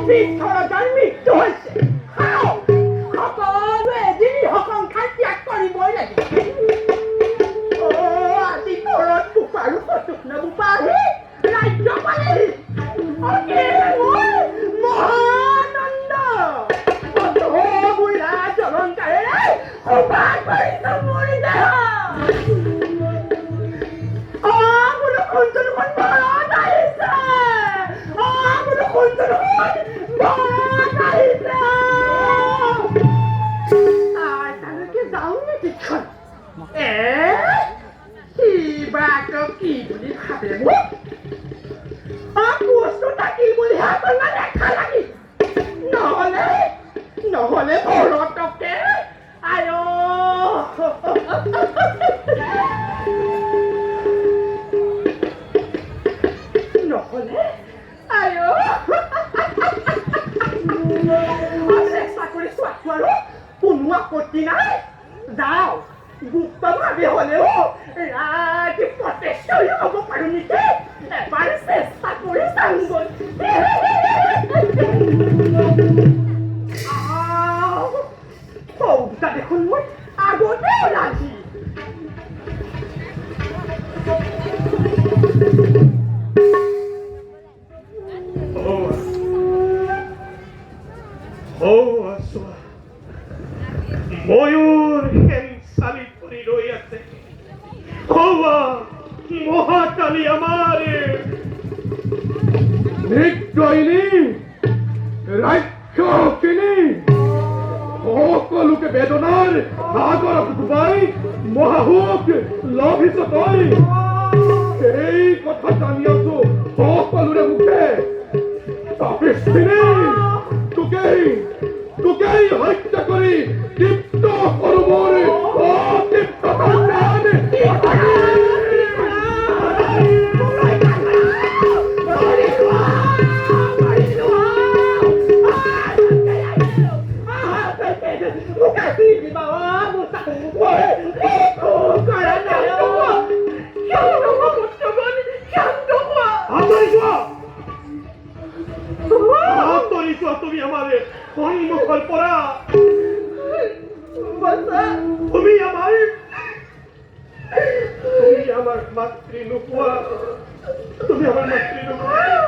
বিশ্বৰজাৰ মৃত্যু হৈছে সকলোৱে এদিন সংসাৰ ত্যাগ কৰিবই লাগিব আজি ঘৰত বোপা আৰু ফটোকনা বোপা আহি ৰাজ্য পালেহি মহানন্দ বুঢ়া জলংকাৰেৰে সবাই কৰিছে মোৰ দেহ বোলো কোনজনখন ঘৰত আহিছে বোলো কোনজনখন ঘৰত আহিছে তালৈকে যাওঁ নেকি কিবা আকৌ কি বুলি ভাবে মোক বস্তু থাকিল বুলি আপোনাৰ দেখা লাগি নহলে ভৰতকে আয় নহলে আয় চেষ্টা কৰি চোৱাটো আৰু কোনো আপত্তি নাই যাওঁ গুপ্তভাৱে হ'লেও ৰাতি প্ৰত্যক্ষ হ'ব পাৰোঁ নেকি এবাৰ চেষ্টা কৰি চাওঁগৈ সৌদা দেখোন মই আগতে ওলাইছি ময়ূৰ চালি পৰি ৰৈ আছে মহাকালী আমাৰ নিশ্চয়নি ৰাক্ষসিনী সকলোকে বেদনাৰ সাগৰত ডুবাই মহাসুখ লভিছ তই এই কথা জানি আছো সকলোৰে মুখে তোকেই হত্যা কৰি তৃপ্ত কৰো মোৰ অতৃপ্ততাৰ প্ৰাণ তুমি আমাৰ সন্মুখৰ পৰা তুমি আমাৰ মাতৃ নোপোৱা তুমি আমাৰ মাতৃ নোপোৱা